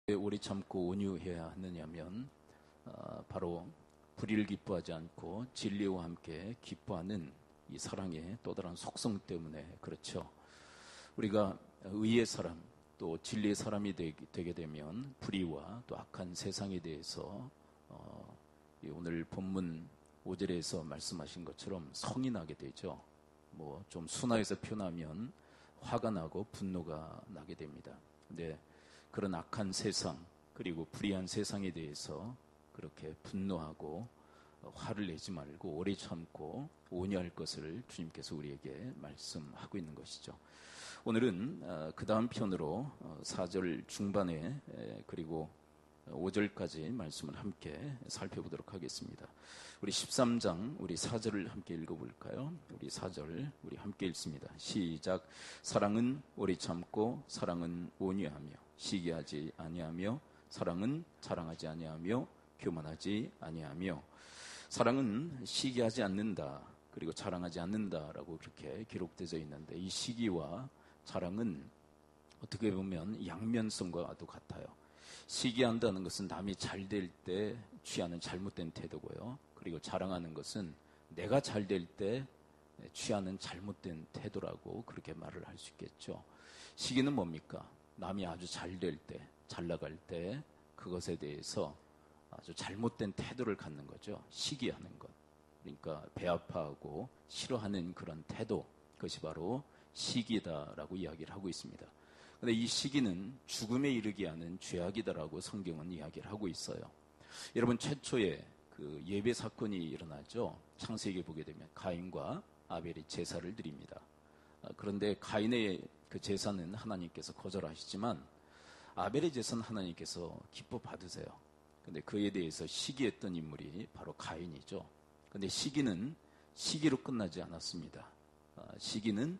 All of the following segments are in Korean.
왜 오래 참고 온유해야 하느냐면 바로 불의를 기뻐하지 않고 진리와 함께 기뻐하는 이 사랑의 또 다른 속성 때문에 그렇죠. 우리가 의의 사람 또 진리의 사람이 되게 되면 불의와 또 악한 세상에 대해서 오늘 본문 5절에서 말씀하신 것처럼 성이 나게 되죠. 뭐 좀 순화해서 표현하면 화가 나고 분노가 나게 됩니다. 근데 그런 악한 세상 그리고 불의한 세상에 대해서 그렇게 분노하고 화를 내지 말고 오래 참고 온유할 것을 주님께서 우리에게 말씀하고 있는 것이죠. 오늘은 그 다음 편으로 4절 중반에 그리고 5절까지 말씀을 함께 살펴보도록 하겠습니다. 우리 13장 우리 4절을 함께 읽어볼까요? 우리 4절 우리 함께 읽습니다. 시작. 사랑은 오래 참고 사랑은 온유하며 시기하지 아니하며 사랑은 자랑하지 아니하며 교만하지 아니하며 사랑은 시기하지 않는다 그리고 자랑하지 않는다라고 그렇게 기록되어 있는데 이 시기와 자랑은 어떻게 보면 양면성과도 같아요. 시기한다는 것은 남이 잘 될 때 취하는 잘못된 태도고요. 그리고 자랑하는 것은 내가 잘 될 때 취하는 잘못된 태도라고 그렇게 말을 할 수 있겠죠. 시기는 뭡니까? 남이 아주 잘 될 때, 잘 나갈 때 그것에 대해서 아주 잘못된 태도를 갖는 거죠. 시기하는 것. 그러니까 배아파하고 싫어하는 그런 태도. 그것이 바로 시기다라고 이야기를 하고 있습니다. 그런데 이 시기는 죽음에 이르게 하는 죄악이다라고 성경은 이야기를 하고 있어요. 여러분 최초에 그 예배 사건이 일어나죠. 창세기에 보게 되면 가인과 아벨이 제사를 드립니다. 그런데 가인의 그 제사는 하나님께서 거절하시지만 아벨의 제사는 하나님께서 기뻐 받으세요. 그런데 그에 대해서 시기했던 인물이 바로 가인이죠. 그런데 시기는 시기로 끝나지 않았습니다. 시기는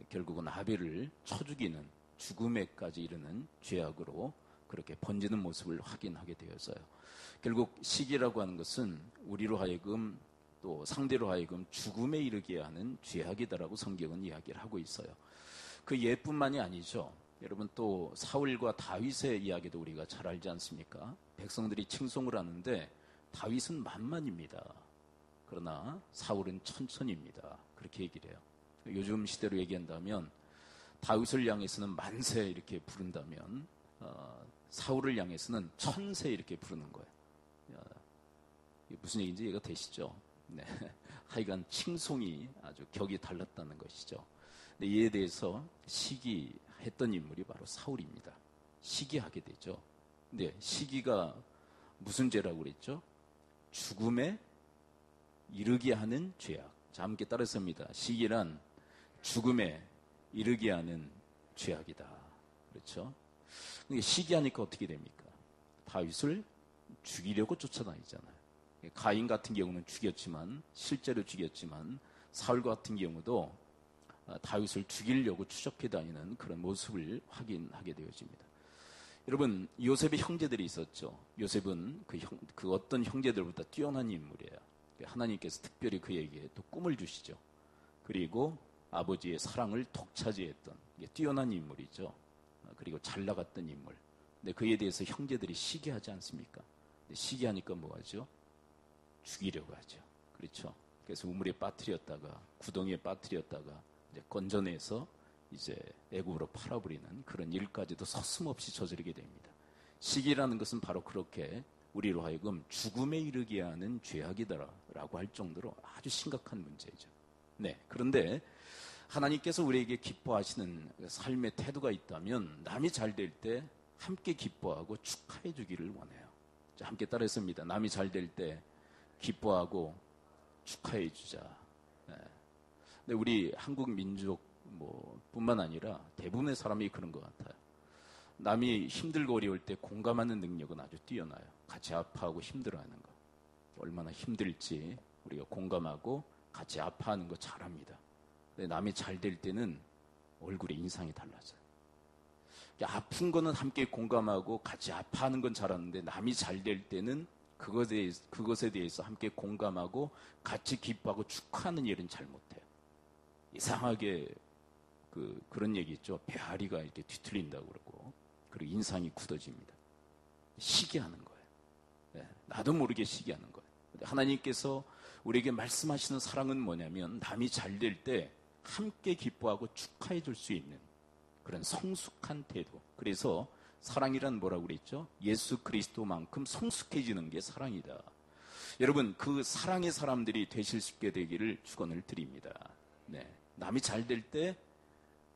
결국은 아벨을 쳐 죽이는 죽음에까지 이르는 죄악으로 그렇게 번지는 모습을 확인하게 되어서요. 결국 시기라고 하는 것은 우리로 하여금 또 상대로 하여금 죽음에 이르게 하는 죄악이다라고 성경은 이야기를 하고 있어요. 그 예뿐만이 아니죠. 여러분 또 사울과 다윗의 이야기도 우리가 잘 알지 않습니까? 백성들이 칭송을 하는데 다윗은 만만입니다. 그러나 사울은 천천입니다. 그렇게 얘기를 해요. 요즘 시대로 얘기한다면 다윗을 향해서는 만세 이렇게 부른다면 사울을 향해서는 천세 이렇게 부르는 거예요. 이게 무슨 얘기인지 이해가 되시죠? 네. 하여간 칭송이 아주 격이 달랐다는 것이죠. 근데 이에 대해서 시기했던 인물이 바로 사울입니다. 시기하게 되죠. 근데 시기가 무슨 죄라고 그랬죠? 죽음에 이르게 하는 죄악. 자, 함께 따라서입니다. 시기란 죽음에 이르게 하는 죄악이다. 그렇죠? 시기하니까 어떻게 됩니까? 다윗을 죽이려고 쫓아다니잖아요. 가인 같은 경우는 죽였지만 실제로 죽였지만 사울 같은 경우도 다윗을 죽이려고 추적해 다니는 그런 모습을 확인하게 되어집니다. 여러분 요셉의 형제들이 있었죠. 요셉은 그 어떤 형제들보다 뛰어난 인물이에요. 하나님께서 특별히 그에게 또 꿈을 주시죠. 그리고 아버지의 사랑을 독차지했던 뛰어난 인물이죠. 그리고 잘 나갔던 인물. 근데 그에 대해서 형제들이 시기하지 않습니까? 근데 시기하니까 뭐하죠? 죽이려고 하죠. 그렇죠? 그래서 우물에 빠뜨렸다가 구덩이에 빠뜨렸다가 이제 건져내서 이제 애굽으로 팔아버리는 그런 일까지도 서슴없이 저지르게 됩니다. 시기라는 것은 바로 그렇게 우리로 하여금 죽음에 이르게 하는 죄악이다라고 할 정도로 아주 심각한 문제죠. 네. 그런데 하나님께서 우리에게 기뻐하시는 삶의 태도가 있다면 남이 잘 될 때 함께 기뻐하고 축하해 주기를 원해요. 자, 함께 따라했습니다. 남이 잘 될 때 기뻐하고 축하해 주자. 네. 근데 우리 한국 민족 뿐만 아니라 대부분의 사람이 그런 것 같아요. 남이 힘들고 어려울 때 공감하는 능력은 아주 뛰어나요. 같이 아파하고 힘들어하는 거. 얼마나 힘들지 우리가 공감하고 같이 아파하는 거 잘합니다. 근데 남이 잘 될 때는 얼굴의 인상이 달라져요. 아픈 거는 함께 공감하고 같이 아파하는 건 잘하는데 남이 잘 될 때는 그것에 대해서 함께 공감하고 같이 기뻐하고 축하하는 일은 잘 못해요. 이상하게 그런 얘기 있죠. 배앓이가 이렇게 뒤틀린다고 그러고 그리고 인상이 굳어집니다. 시기하는 거예요. 예, 나도 모르게 시기하는 거예요. 하나님께서 우리에게 말씀하시는 사랑은 뭐냐면 남이 잘 될 때 함께 기뻐하고 축하해 줄 수 있는 그런 성숙한 태도. 그래서 사랑이란 뭐라고 그랬죠? 예수 그리스도만큼 성숙해지는 게 사랑이다. 여러분, 그 사랑의 사람들이 되실 수 있게 되기를 축원을 드립니다. 네, 남이 잘 될 때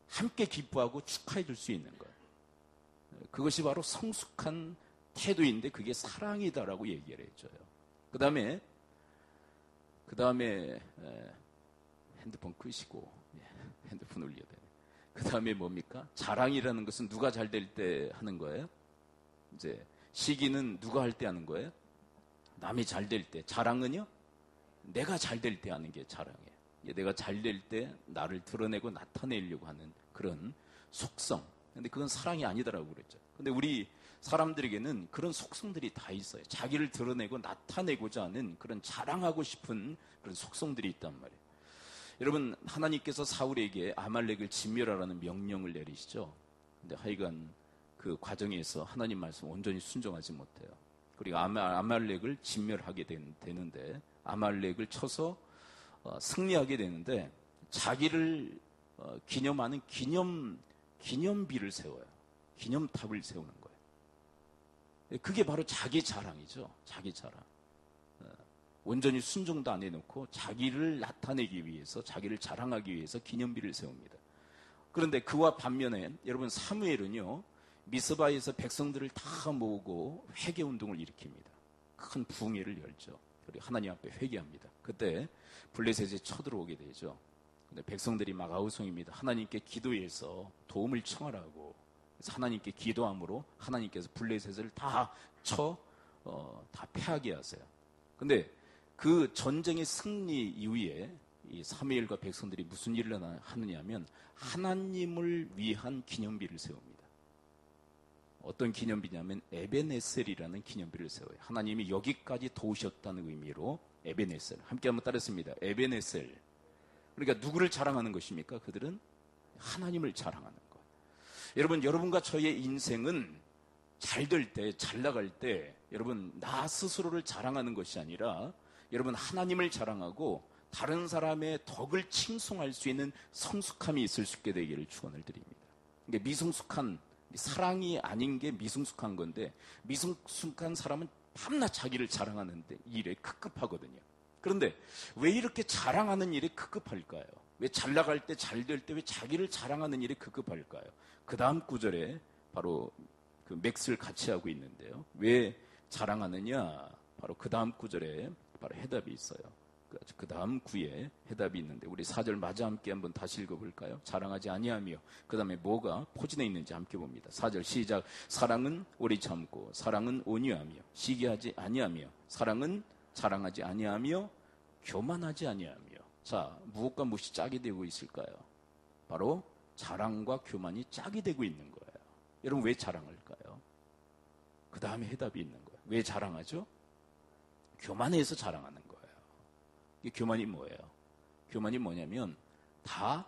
함께 기뻐하고 축하해 줄 수 있는 것. 그것이 바로 성숙한 태도인데 그게 사랑이다라고 얘기를 해줘요. 그 다음에 핸드폰 끄시고, 핸드폰 올려야 돼요. 그 다음에 뭡니까? 자랑이라는 것은 누가 잘 될 때 하는 거예요? 이제 시기는 누가 할 때 하는 거예요? 남이 잘 될 때. 자랑은요? 내가 잘 될 때 하는 게 자랑이에요. 내가 잘 될 때 나를 드러내고 나타내려고 하는 그런 속성. 근데 그건 사랑이 아니다라고 그랬죠. 근데 우리 사람들에게는 그런 속성들이 다 있어요. 자기를 드러내고 나타내고자 하는 그런 자랑하고 싶은 그런 속성들이 있단 말이에요. 여러분, 하나님께서 사울에게 아말렉을 진멸하라는 명령을 내리시죠. 근데 하여간 그 과정에서 하나님 말씀 온전히 순종하지 못해요. 그리고 아말렉을 진멸하게 되는데, 아말렉을 쳐서 승리하게 되는데, 자기를 기념하는 기념비를 세워요. 기념탑을 세우는 거예요. 그게 바로 자기 자랑이죠. 자기 자랑. 온전히 순종도 안 해놓고 자기를 나타내기 위해서, 자기를 자랑하기 위해서 기념비를 세웁니다. 그런데 그와 반면에 여러분, 사무엘은요, 미스바에서 백성들을 다 모으고 회개운동을 일으킵니다. 큰 부흥회를 열죠. 그리고 하나님 앞에 회개합니다. 그때 블레셋에 쳐들어오게 되죠. 근데 백성들이 막 아우성입니다. 하나님께 기도해서 도움을 청하라고. 그래서 하나님께 기도함으로 하나님께서 블레셋을 다 패하게 하세요. 근데 그 전쟁의 승리 이후에 이 사무엘과 백성들이 무슨 일을 하느냐면 하나님을 위한 기념비를 세웁니다. 어떤 기념비냐면 에베네셀이라는 기념비를 세워요. 하나님이 여기까지 도우셨다는 의미로 에베네셀. 함께 한번 따르겠습니다. 에베네셀. 그러니까 누구를 자랑하는 것입니까? 그들은 하나님을 자랑하는 거예요. 여러분, 여러분과 저의 인생은 잘 될 때, 잘 나갈 때 여러분, 나 스스로를 자랑하는 것이 아니라 여러분, 하나님을 자랑하고 다른 사람의 덕을 칭송할 수 있는 성숙함이 있을 수 있게 되기를 축원을 드립니다. 그러니까 미성숙한, 사랑이 아닌 게 미성숙한 건데, 미성숙한 사람은 밤낮 자기를 자랑하는 일에 급급하거든요. 그런데 왜 이렇게 자랑하는 일에 급급할까요? 왜 잘 나갈 때, 잘 될 때 왜 자기를 자랑하는 일에 급급할까요? 그 다음 구절에 바로 그 맥스를 같이 하고 있는데요. 왜 자랑하느냐? 바로 그 다음 구절에 바로 해답이 있어요. 그 다음 구에 해답이 있는데 우리 4절 마저 함께 한번 다시 읽어볼까요? 자랑하지 아니하며 그 다음에 뭐가 포진해 있는지 함께 봅니다. 4절 시작. 사랑은 오래 참고 사랑은 온유하며 시기하지 아니하며 사랑은 자랑하지 아니하며 교만하지 아니하며. 자, 무엇과 무엇이 짝이 되고 있을까요? 바로 자랑과 교만이 짝이 되고 있는 거예요. 여러분, 왜 자랑할까요? 그 다음에 해답이 있는 거예요. 왜 자랑하죠? 교만해서 자랑하는 거예요. 이게 교만이 뭐예요? 교만이 뭐냐면 다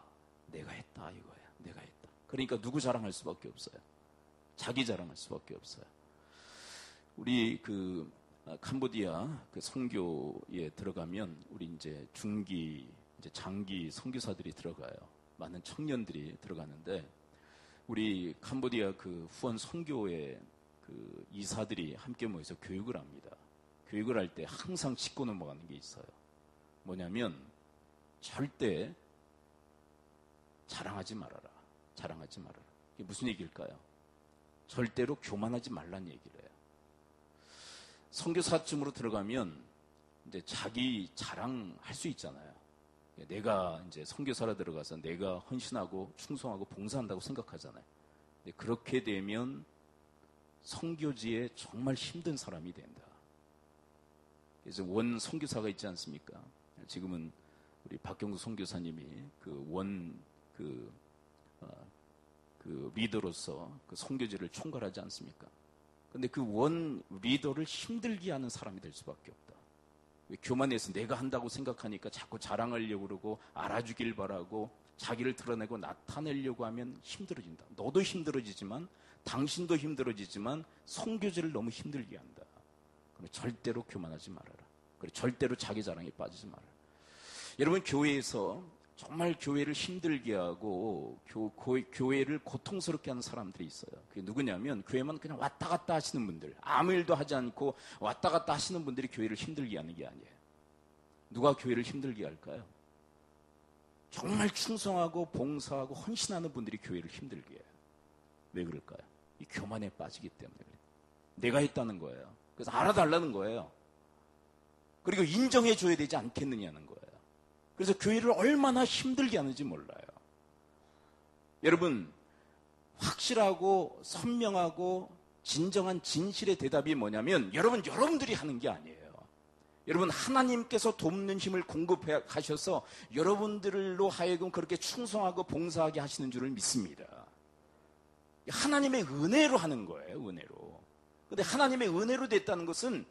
내가 했다 이거예요. 내가 했다. 그러니까 누구 자랑할 수밖에 없어요. 자기 자랑할 수밖에 없어요. 우리 그 캄보디아 그 선교에 들어가면 우리 이제 중기, 이제 장기 선교사들이 들어가요. 많은 청년들이 들어가는데 우리 캄보디아 그 후원 선교회 그 이사들이 함께 모여서 교육을 합니다. 교육을 할 때 항상 짚고 넘어가는 게 있어요. 뭐냐면 절대 자랑하지 말아라. 자랑하지 말아라. 이게 무슨 얘기일까요? 절대로 교만하지 말라는 얘기를 해요. 선교사쯤으로 들어가면 이제 자기 자랑할 수 있잖아요. 내가 이제 선교사로 들어가서 내가 헌신하고 충성하고 봉사한다고 생각하잖아요. 근데 그렇게 되면 선교지에 정말 힘든 사람이 된다. 그래서 원 선교사가 있지 않습니까? 지금은 우리 박경수 선교사님이 그 리더로서 그 선교지를 총괄하지 않습니까? 근데 그 원 리더를 힘들게 하는 사람이 될 수밖에 없다. 교만해서 내가 한다고 생각하니까 자꾸 자랑하려고 그러고 알아주길 바라고 자기를 드러내고 나타내려고 하면 힘들어진다. 너도 힘들어지지만 당신도 힘들어지지만 선교제를 너무 힘들게 한다. 그럼 절대로 교만하지 말아라. 그리고 절대로 자기 자랑에 빠지지 말아라. 여러분, 교회에서 정말 교회를 힘들게 하고 교회를 고통스럽게 하는 사람들이 있어요. 그게 누구냐면 교회만 그냥 왔다 갔다 하시는 분들, 아무 일도 하지 않고 왔다 갔다 하시는 분들이 교회를 힘들게 하는 게 아니에요. 누가 교회를 힘들게 할까요? 정말 충성하고 봉사하고 헌신하는 분들이 교회를 힘들게 해요. 왜 그럴까요? 이 교만에 빠지기 때문에 그래요. 내가 했다는 거예요. 그래서 알아달라는 거예요. 그리고 인정해줘야 되지 않겠느냐는 거예요. 그래서 교회를 얼마나 힘들게 하는지 몰라요. 여러분, 확실하고 선명하고 진정한 진실의 대답이 뭐냐면 여러분들이 하는 게 아니에요. 여러분, 하나님께서 돕는 힘을 공급해 하셔서 여러분들로 하여금 그렇게 충성하고 봉사하게 하시는 줄을 믿습니다. 하나님의 은혜로 하는 거예요. 은혜로. 근데 하나님의 은혜로 됐다는 것은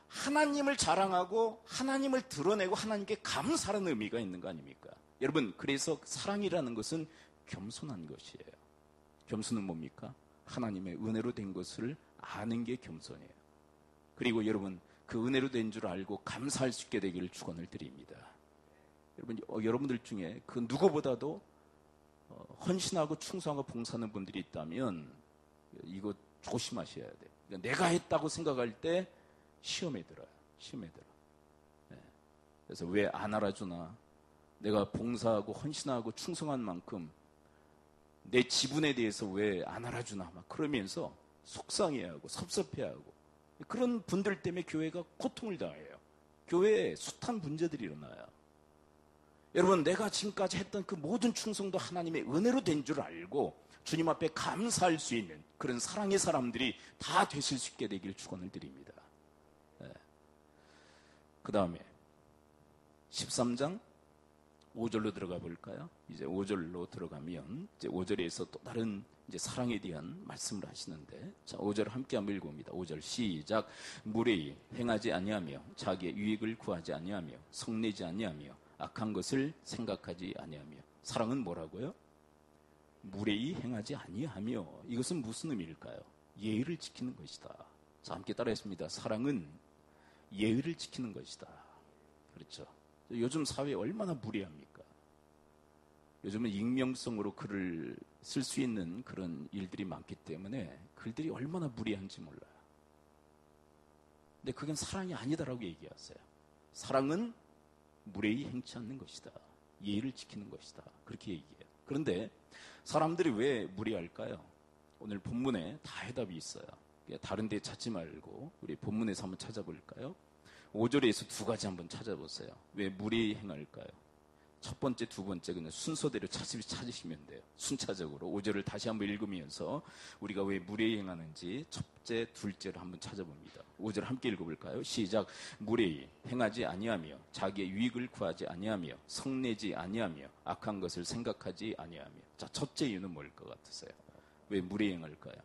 하나님을 자랑하고 하나님을 드러내고 하나님께 감사하는 의미가 있는 거 아닙니까? 여러분, 그래서 사랑이라는 것은 겸손한 것이에요. 겸손은 뭡니까? 하나님의 은혜로 된 것을 아는 게 겸손이에요. 그리고 여러분, 그 은혜로 된 줄 알고 감사할 수 있게 되기를 축원을 드립니다. 여러분, 여러분들 중에 그 누구보다도 헌신하고 충성하고 봉사하는 분들이 있다면 이거 조심하셔야 돼요. 그러니까 내가 했다고 생각할 때 시험에 들어요. 시험에 들어. 네. 그래서 왜 안 알아주나? 내가 봉사하고 헌신하고 충성한 만큼 내 지분에 대해서 왜 안 알아주나? 막 그러면서 속상해하고 섭섭해하고 그런 분들 때문에 교회가 고통을 당해요. 교회에 숱한 문제들이 일어나요. 여러분, 내가 지금까지 했던 그 모든 충성도 하나님의 은혜로 된 줄 알고 주님 앞에 감사할 수 있는 그런 사랑의 사람들이 다 되실 수 있게 되길 축원을 드립니다. 네. 그 다음에 13장 5절로 들어가 볼까요? 이제 5절로 들어가면 이제 5절에서 또 다른 이제 사랑에 대한 말씀을 하시는데, 자, 5절 함께 한번 읽어봅니다. 5절 시작. 무례히 행하지 아니하며 자기의 유익을 구하지 아니하며 성내지 아니하며 악한 것을 생각하지 아니하며. 사랑은 뭐라고요? 무례히 행하지 아니하며. 이것은 무슨 의미일까요? 예의를 지키는 것이다. 자, 함께 따라했습니다. 사랑은 예의를 지키는 것이다. 그렇죠. 요즘 사회에 얼마나 무례합니까? 요즘은 익명성으로 글을 쓸 수 있는 그런 일들이 많기 때문에 글들이 얼마나 무례한지 몰라요. 근데 그건 사랑이 아니다라고 얘기하세요. 사랑은 무례히 행치 않는 것이다. 예의를 지키는 것이다. 그렇게 얘기해요. 그런데 사람들이 왜 무례할까요? 오늘 본문에 다 해답이 있어요. 다른 데 찾지 말고 우리 본문에서 한번 찾아볼까요? 5절에서 두 가지 한번 찾아보세요. 왜 무례히 행할까요? 첫 번째, 두 번째 그냥 순서대로 찾으시면 돼요. 순차적으로 5절을 다시 한번 읽으면서 우리가 왜 무례히 행하는지 첫째, 둘째로 한번 찾아봅니다. 5절 함께 읽어볼까요? 시작. 무례히 행하지 아니하며 자기의 유익을 구하지 아니하며 성내지 아니하며 악한 것을 생각하지 아니하며. 자, 첫째 이유는 뭘 것 같으세요? 왜 무례히 행할까요?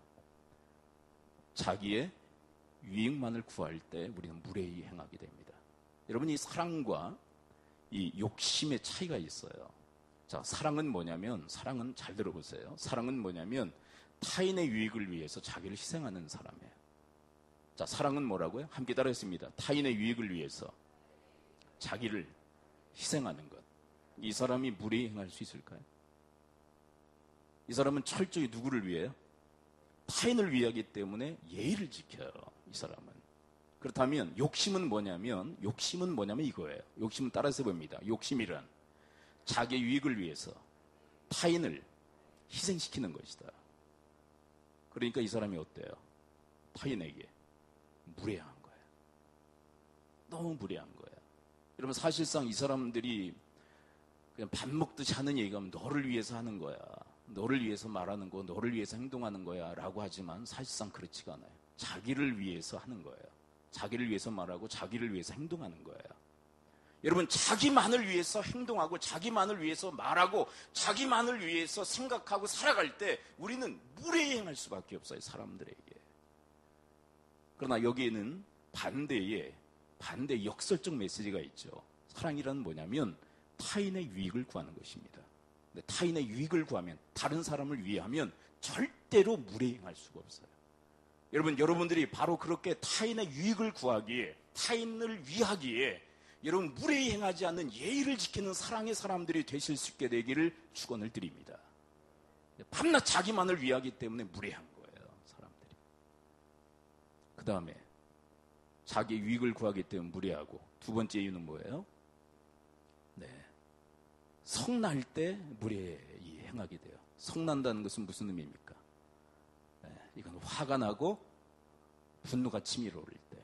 자기의 유익만을 구할 때 우리는 무례히 행하게 됩니다. 여러분, 이 사랑과 이 욕심의 차이가 있어요. 자, 사랑은 뭐냐면, 사랑은 잘 들어보세요. 사랑은 뭐냐면 타인의 유익을 위해서 자기를 희생하는 사람이에요. 자, 사랑은 뭐라고요? 함께 따라했습니다. 타인의 유익을 위해서 자기를 희생하는 것. 이 사람이 무례히 행할 수 있을까요? 이 사람은 철저히 누구를 위해요? 타인을 위하기 때문에 예의를 지켜요. 이 사람은. 그렇다면 욕심은 뭐냐면 이거예요. 욕심은 따라서 봅니다. 욕심이란 자기의 유익을 위해서 타인을 희생시키는 것이다. 그러니까 이 사람이 어때요? 타인에게 무례한 거예요. 너무 무례한 거예요. 여러분, 사실상 이 사람들이 그냥 밥 먹듯이 하는 얘기가 너를 위해서 하는 거야. 너를 위해서 말하는 거, 너를 위해서 행동하는 거야 라고 하지만 사실상 그렇지가 않아요. 자기를 위해서 하는 거예요. 자기를 위해서 말하고 자기를 위해서 행동하는 거예요. 여러분, 자기만을 위해서 행동하고 자기만을 위해서 말하고 자기만을 위해서 생각하고 살아갈 때 우리는 무례히 행할 수밖에 없어요. 사람들에게. 그러나 여기에는 반대 역설적 메시지가 있죠. 사랑이란 뭐냐면 타인의 유익을 구하는 것입니다. 근데 타인의 유익을 구하면, 다른 사람을 위하면 절대로 무례행할 수가 없어요. 여러분, 여러분들이 바로 그렇게 타인의 유익을 구하기에, 타인을 위하기에 여러분 무례행하지 않는 예의를 지키는 사랑의 사람들이 되실 수 있게 되기를 축원을 드립니다. 밤낮 자기만을 위하기 때문에 무례한 거예요, 사람들이. 그 다음에 자기 유익을 구하기 때문에 무례하고, 두 번째 이유는 뭐예요? 네, 성날 때 무례히 행하게 돼요. 성난다는 것은 무슨 의미입니까? 네, 이건 화가 나고 분노가 치밀어 오를 때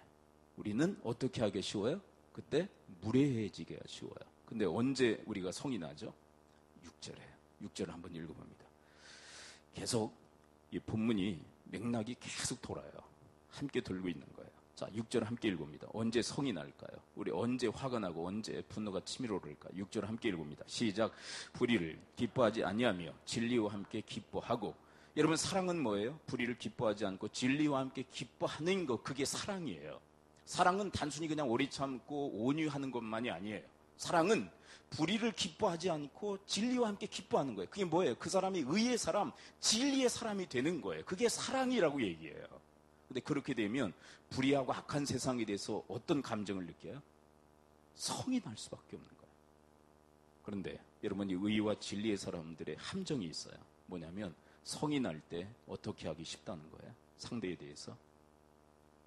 우리는 어떻게 하기 쉬워요? 그때 무례해지기가 쉬워요. 근데 언제 우리가 성이 나죠? 6절에. 6절을 한번 읽어봅니다. 계속 이 본문이 맥락이 계속 돌아요. 함께 돌고 있는 거예요. 자, 6절 함께 읽어봅니다. 언제 성이 날까요? 우리 언제 화가 나고 언제 분노가 치밀어 오를까? 6절 함께 읽어봅니다. 시작. 불의를 기뻐하지 아니하며 진리와 함께 기뻐하고. 여러분, 사랑은 뭐예요? 불의를 기뻐하지 않고 진리와 함께 기뻐하는 것, 그게 사랑이에요. 사랑은 단순히 그냥 오래 참고 온유하는 것만이 아니에요. 사랑은 불의를 기뻐하지 않고 진리와 함께 기뻐하는 거예요. 그게 뭐예요? 그 사람이 의의 사람, 진리의 사람이 되는 거예요. 그게 사랑이라고 얘기해요. 근데 그렇게 되면 불의하고 악한 세상에 대해서 어떤 감정을 느껴요? 성이 날 수밖에 없는 거예요. 그런데 여러분, 이 의와 진리의 사람들의 함정이 있어요. 뭐냐면 성이 날 때 어떻게 하기 쉽다는 거예요. 상대에 대해서.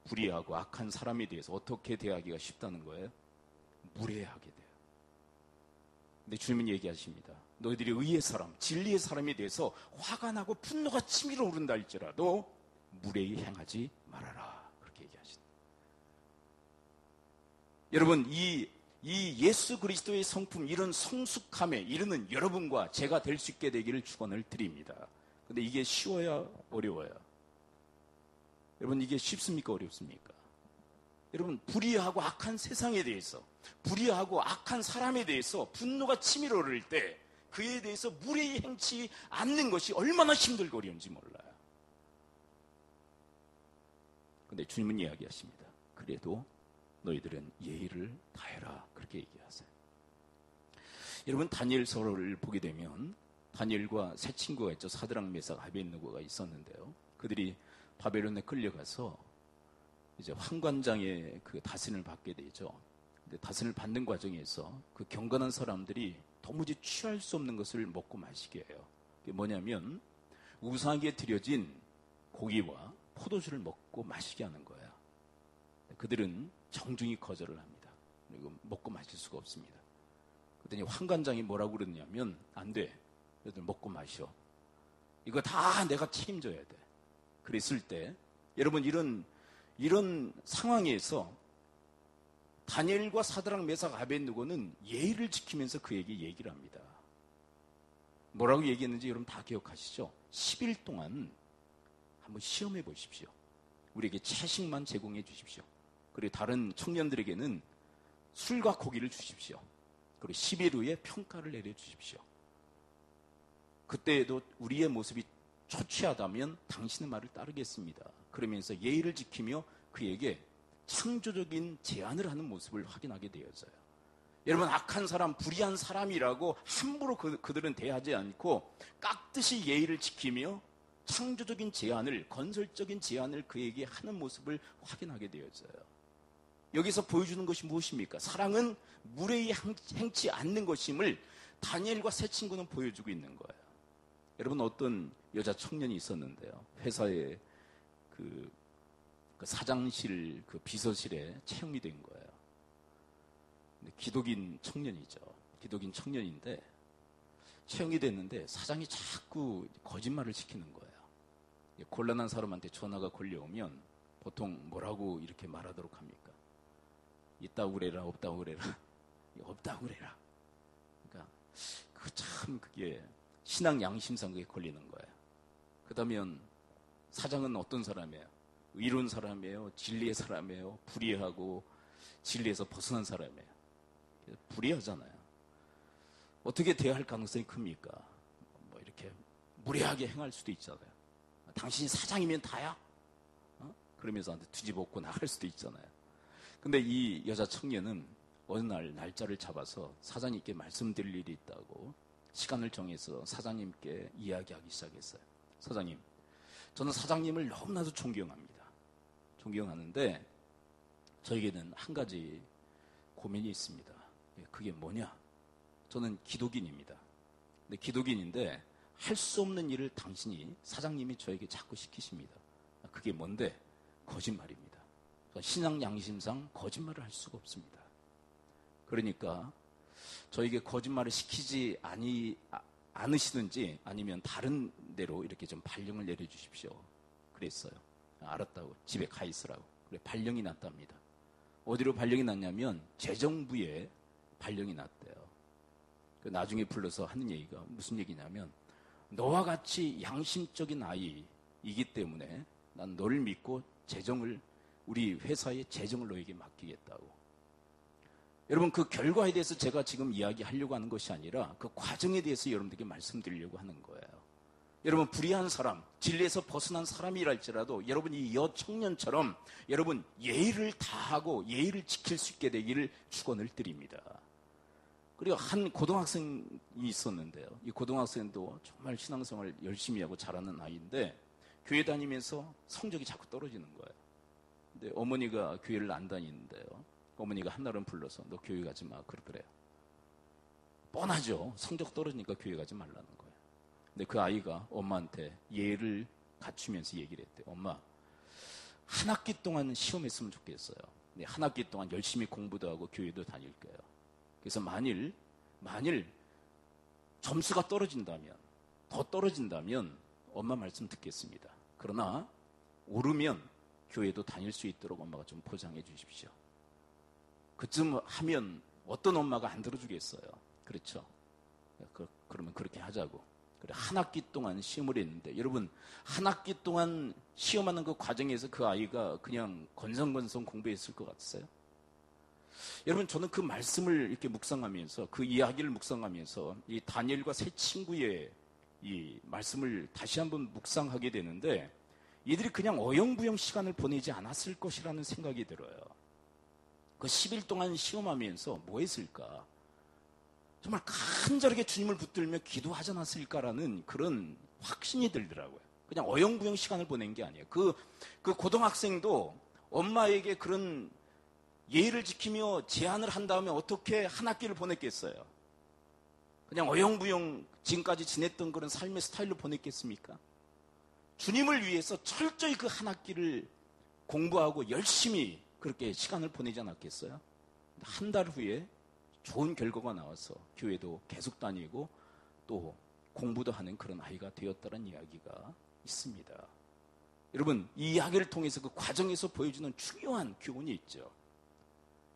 불의하고 악한 사람에 대해서 어떻게 대하기가 쉽다는 거예요? 무례하게 돼요. 근데 주님은 얘기하십니다. 너희들이 의의 사람, 진리의 사람에 대해서 화가 나고 분노가 치밀어 오른다 할지라도 무례히 행하지 말아라. 그렇게 얘기하십니다. 여러분, 이 예수 그리스도의 성품, 이런 성숙함에 이르는 여러분과 제가 될 수 있게 되기를 축원을 드립니다. 근데 이게 쉬워야 어려워요? 여러분, 이게 쉽습니까? 어렵습니까? 여러분, 불의하고 악한 세상에 대해서, 불의하고 악한 사람에 대해서 분노가 치밀어 오를 때 그에 대해서 무례히 행치 않는 것이 얼마나 힘들고 어려운지 몰라요. 근데 주님은 이야기하십니다. 그래도 너희들은 예의를 다해라. 그렇게 얘기하세요. 여러분, 다니엘서를 보게 되면 다니엘과 세 친구가 있죠. 사드락, 메삭, 아벳느고가 있었는데요. 그들이 바벨론에 끌려가서 이제 황관장의 그 다스림을 받게 되죠. 근데 다스림을 받는 과정에서 그 경건한 사람들이 도무지 취할 수 없는 것을 먹고 마시게 해요. 그게 뭐냐면 우상에게 드려진 고기와 포도주를 먹고 마시게 하는 거예요. 그들은 정중히 거절을 합니다. 그리고 먹고 마실 수가 없습니다. 그랬더니 황관장이 뭐라고 그러냐면, 안 돼. 너희들 먹고 마셔. 이거 다 내가 책임져야 돼. 그랬을 때 여러분, 이런 상황에서 다니엘과 사드락, 메삭, 아벳느고는 예의를 지키면서 그에게 얘기를 합니다. 뭐라고 얘기했는지 여러분 다 기억하시죠? 10일 동안 한번 시험해 보십시오. 우리에게 채식만 제공해 주십시오. 그리고 다른 청년들에게는 술과 고기를 주십시오. 그리고 10일 후에 평가를 내려 주십시오. 그때에도 우리의 모습이 초췌하다면 당신의 말을 따르겠습니다. 그러면서 예의를 지키며 그에게 창조적인 제안을 하는 모습을 확인하게 되어져요. 여러분, 악한 사람, 불의한 사람이라고 함부로 그들은 대하지 않고 깍듯이 예의를 지키며 창조적인 제안을, 건설적인 제안을 그에게 하는 모습을 확인하게 되어져요. 여기서 보여주는 것이 무엇입니까? 사랑은 무례히 행치 않는 것임을 다니엘과 세 친구는 보여주고 있는 거예요. 여러분, 어떤 여자 청년이 있었는데요. 회사에 그 사장실 그 비서실에 채용이 된 거예요. 근데 기독인 청년이죠. 기독인 청년인데 채용이 됐는데 사장이 자꾸 거짓말을 시키는 거예요. 곤란한 사람한테 전화가 걸려오면 보통 뭐라고 이렇게 말하도록 합니까? 있다고 그래라, 없다고 그래라. 없다고 그래라. 그러니까 그게 신앙 양심상 그게 걸리는 거예요. 그렇다면 사장은 어떤 사람이에요? 의로운 사람이에요? 진리의 사람이에요? 불의하고 진리에서 벗어난 사람이에요? 불의하잖아요. 어떻게 대할 가능성이 큽니까? 뭐 이렇게 무례하게 행할 수도 있잖아요. 당신이 사장이면 다야? 그러면서 뒤집어엎고 나갈 수도 있잖아요. 근데 이 여자 청년은 어느 날 날짜를 잡아서 사장님께 말씀드릴 일이 있다고 시간을 정해서 사장님께 이야기하기 시작했어요. 사장님, 저는 사장님을 너무나도 존경합니다. 존경하는데 저에게는 한 가지 고민이 있습니다. 그게 뭐냐? 저는 기독인입니다. 근데 기독인인데 할 수 없는 일을 당신이, 사장님이 저에게 자꾸 시키십니다. 그게 뭔데? 거짓말입니다. 신앙 양심상 거짓말을 할 수가 없습니다. 그러니까 저에게 거짓말을 시키지 않으시든지 아니면 다른 데로 이렇게 좀 발령을 내려주십시오. 그랬어요. 알았다고. 집에 가 있으라고. 그래, 발령이 났답니다. 어디로 발령이 났냐면 재정부에 발령이 났대요. 나중에 불러서 하는 얘기가 무슨 얘기냐면, 너와 같이 양심적인 아이이기 때문에 난 너를 믿고 우리 회사의 재정을 너에게 맡기겠다고. 여러분, 그 결과에 대해서 제가 지금 이야기하려고 하는 것이 아니라 그 과정에 대해서 여러분들에게 말씀드리려고 하는 거예요. 여러분, 불의한 사람, 진리에서 벗어난 사람이랄지라도 여러분 이 여청년처럼 여러분 예의를 다하고 예의를 지킬 수 있게 되기를 축원을 드립니다. 그리고 한 고등학생이 있었는데요. 이 고등학생도 정말 신앙생활을 열심히 하고 잘하는 아이인데 교회 다니면서 성적이 자꾸 떨어지는 거예요. 근데 어머니가 교회를 안 다니는데요. 어머니가 한날은 불러서 너 교회 가지 마 그러더래요. 뻔하죠. 성적 떨어지니까 교회 가지 말라는 거예요. 근데 그 아이가 엄마한테 예를 갖추면서 얘기를 했대요. 엄마, 한 학기 동안 시험했으면 좋겠어요. 근데 한 학기 동안 열심히 공부도 하고 교회도 다닐 거예요. 그래서 만일 점수가 떨어진다면, 더 떨어진다면 엄마 말씀 듣겠습니다. 그러나 오르면 교회도 다닐 수 있도록 엄마가 좀 보장해 주십시오. 그쯤 하면 어떤 엄마가 안 들어주겠어요. 그렇죠? 그러면 그렇게 하자고. 그래, 한 학기 동안 시험을 했는데, 여러분, 한 학기 동안 시험하는 그 과정에서 그 아이가 그냥 건성건성 공부했을 것 같으세요? 여러분, 저는 그 말씀을 이렇게 묵상하면서, 그 이야기를 묵상하면서 이 다니엘과 세 친구의 이 말씀을 다시 한번 묵상하게 되는데, 이들이 그냥 어영부영 시간을 보내지 않았을 것이라는 생각이 들어요. 그 10일 동안 시험하면서 뭐 했을까? 정말 간절하게 주님을 붙들며 기도하지 않았을까라는 그런 확신이 들더라고요. 그냥 어영부영 시간을 보낸 게 아니에요. 그 고등학생도 엄마에게 그런 예의를 지키며 제안을 한 다음에 어떻게 한 학기를 보냈겠어요? 그냥 어영부영 지금까지 지냈던 그런 삶의 스타일로 보냈겠습니까? 주님을 위해서 철저히 그 한 학기를 공부하고 열심히 그렇게 시간을 보내지 않았겠어요? 한 달 후에 좋은 결과가 나와서 교회도 계속 다니고 또 공부도 하는 그런 아이가 되었다는 이야기가 있습니다. 여러분, 이 이야기를 통해서 그 과정에서 보여주는 중요한 교훈이 있죠.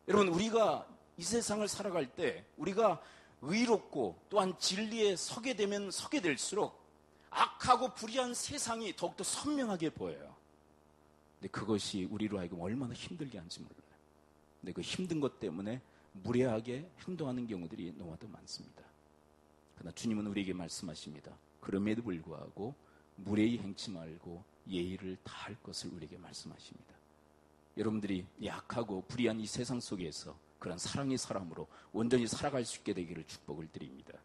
여러분, 우리가 이 세상을 살아갈 때 우리가 의롭고 또한 진리에 서게 되면 서게 될수록 악하고 불의한 세상이 더욱더 선명하게 보여요. 근데 그것이 우리로 하여금 얼마나 힘들게 하는지 몰라요. 근데 그 힘든 것 때문에 무례하게 행동하는 경우들이 너무나도 많습니다. 그러나 주님은 우리에게 말씀하십니다. 그럼에도 불구하고 무례히 행치 말고 예의를 다할 것을 우리에게 말씀하십니다. 여러분들이 약하고 불의한 이 세상 속에서 그런 사랑의 사람으로 온전히 살아갈 수 있게 되기를 축복을 드립니다.